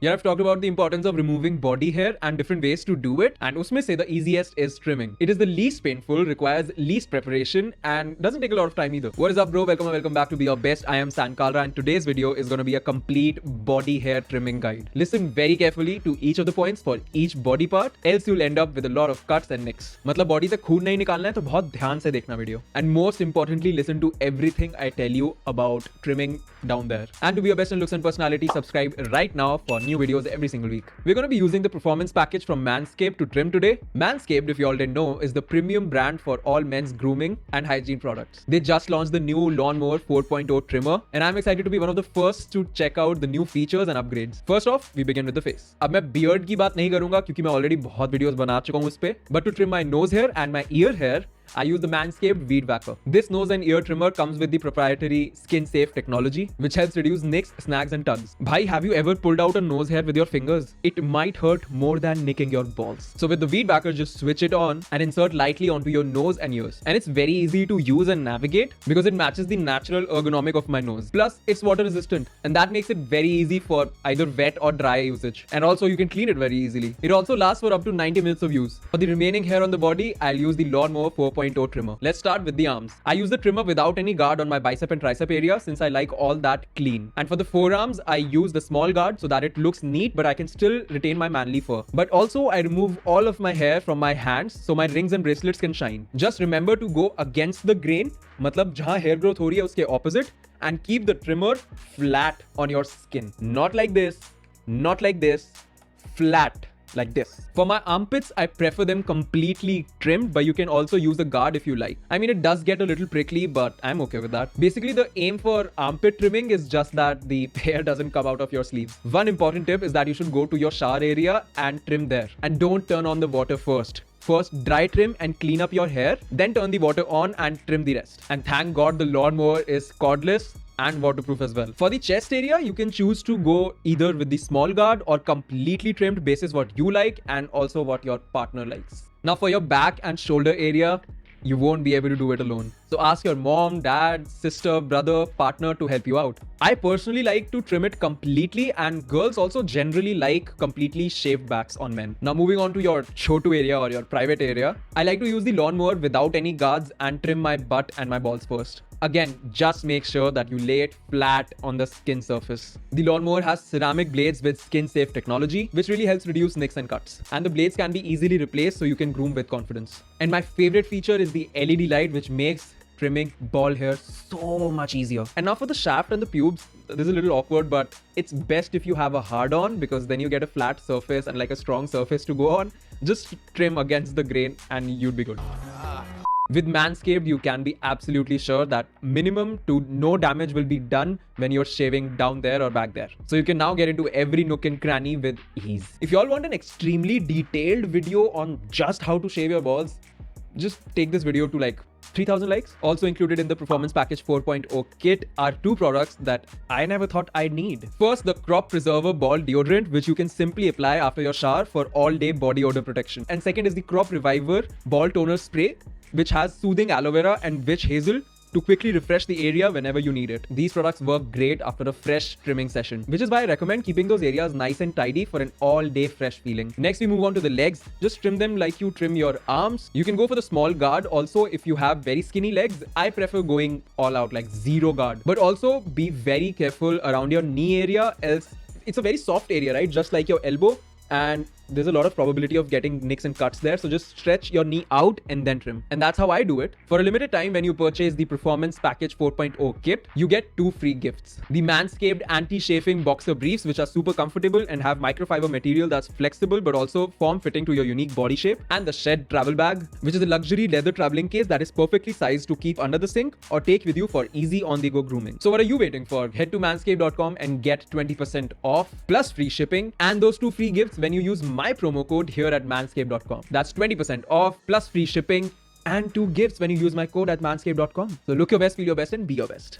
Here I've talked about the importance of removing body hair and different ways to do it. And usme se the easiest is trimming. It is the least painful, requires least preparation, and doesn't take a lot of time either. What is up, bro? Welcome back to Be Your Best. I am Kalra, and today's video is going to be a complete body hair trimming guide. Listen very carefully to each of the points for each body part, else you'll end up with a lot of cuts and nicks. मतलब body से खून नहीं निकालना है तो बहुत ध्यान से देखना video. And most importantly, listen to everything I tell you about trimming down there. And to be your best in looks and personality, subscribe right now for new videos every single week. We're going to be using the performance package from Manscaped to trim today. Manscaped, if you already know, is the premium brand for all men's grooming and hygiene products. They just launched the new Lawn Mower 4.0 trimmer, and I'm excited to be one of the first to check out the new features and upgrades. First off, we begin with the face. अब मैं beard की बात नहीं करूंगा क्योंकि मैं already बहुत videos बना चुका हूं उस पे. But to trim my nose hair and my ear hair, I use the Manscaped Weed Whacker. This nose and ear trimmer comes with the proprietary skin-safe technology, which helps reduce nicks, snags, and tugs. Bhai, have you ever pulled out a nose hair with your fingers? It might hurt more than nicking your balls. So with the Weed Whacker, just switch it on and insert lightly onto your nose and ears. And it's very easy to use and navigate because it matches the natural ergonomic of my nose. Plus, it's water resistant, and that makes it very easy for either wet or dry usage. And also, you can clean it very easily. It also lasts for up to 90 minutes of use. For the remaining hair on the body, I'll use the Lawn Mower 4.0 trimmer. Let's start with the arms. I use the trimmer without any guard on my bicep and tricep area since I like all that clean. And for the forearms, I use the small guard so that it looks neat, but I can still retain my manly fur. But also I remove all of my hair from my hands so my rings and bracelets can shine. Just remember to go against the grain, मतलब जहाँ hair growth हो रही है उसके opposite, and keep the trimmer flat on your skin. Not like this, not like this, flat. Like this. For my armpits, I prefer them completely trimmed, but you can also use the guard if you like. I mean, it does get a little prickly, but I'm okay with that. Basically, the aim for armpit trimming is just that the hair doesn't come out of your sleeves. One important tip is that you should go to your shower area and trim there. And don't turn on the water first. First, dry trim and clean up your hair, then turn the water on and trim the rest. And thank God the lawnmower is cordless and waterproof as well. For the chest area, you can choose to go either with the small guard or completely trimmed basis what you like and also what your partner likes. Now for your back and shoulder area, you won't be able to do it alone. So ask your mom, dad, sister, brother, partner to help you out. I personally like to trim it completely, and girls also generally like completely shaved backs on men. Now moving on to your chotu area or your private area, I like to use the lawnmower without any guards and trim my butt and my balls first. Again, just make sure that you lay it flat on the skin surface. The lawnmower has ceramic blades with skin-safe technology, which really helps reduce nicks and cuts. And the blades can be easily replaced so you can groom with confidence. And my favorite feature is the LED light, which makes trimming ball hair so much easier. And now for the shaft and the pubes, this is a little awkward, but it's best if you have a hard-on because then you get a flat surface and like a strong surface to go on. Just trim against the grain and you'd be good. With Manscaped, you can be absolutely sure that minimum to no damage will be done when you're shaving down there or back there. So you can now get into every nook and cranny with ease. If you all want an extremely detailed video on just how to shave your balls, just take this video to like 3,000 likes. Also included in the Performance Package 4.0 kit are two products that I never thought I'd need. First, the Crop Preserver Ball Deodorant, which you can simply apply after your shower for all-day body odor protection. And second is the Crop Reviver Ball Toner Spray, which has soothing aloe vera and witch hazel to quickly refresh the area whenever you need it. These products work great after a fresh trimming session, which is why I recommend keeping those areas nice and tidy for an all-day fresh feeling. Next, we move on to the legs. Just trim them like you trim your arms. You can go for the small guard. Also, if you have very skinny legs, I prefer going all out, like zero guard. But also be very careful around your knee area, else it's a very soft area, right? Just like your elbow. And there's a lot of probability of getting nicks and cuts there. So just stretch your knee out and then trim. And that's how I do it. For a limited time, when you purchase the Performance Package 4.0 kit, you get 2 free gifts. The Manscaped Anti-Chafing Boxer Briefs, which are super comfortable and have microfiber material that's flexible but also form-fitting to your unique body shape. And the Shed Travel Bag, which is a luxury leather traveling case that is perfectly sized to keep under the sink or take with you for easy on-the-go grooming. So what are you waiting for? Head to manscaped.com and get 20% off plus free shipping and those 2 free gifts when you use my promo code here at manscaped.com. That's 20% off plus free shipping and 2 gifts when you use my code at manscaped.com. So look your best, feel your best, and be your best.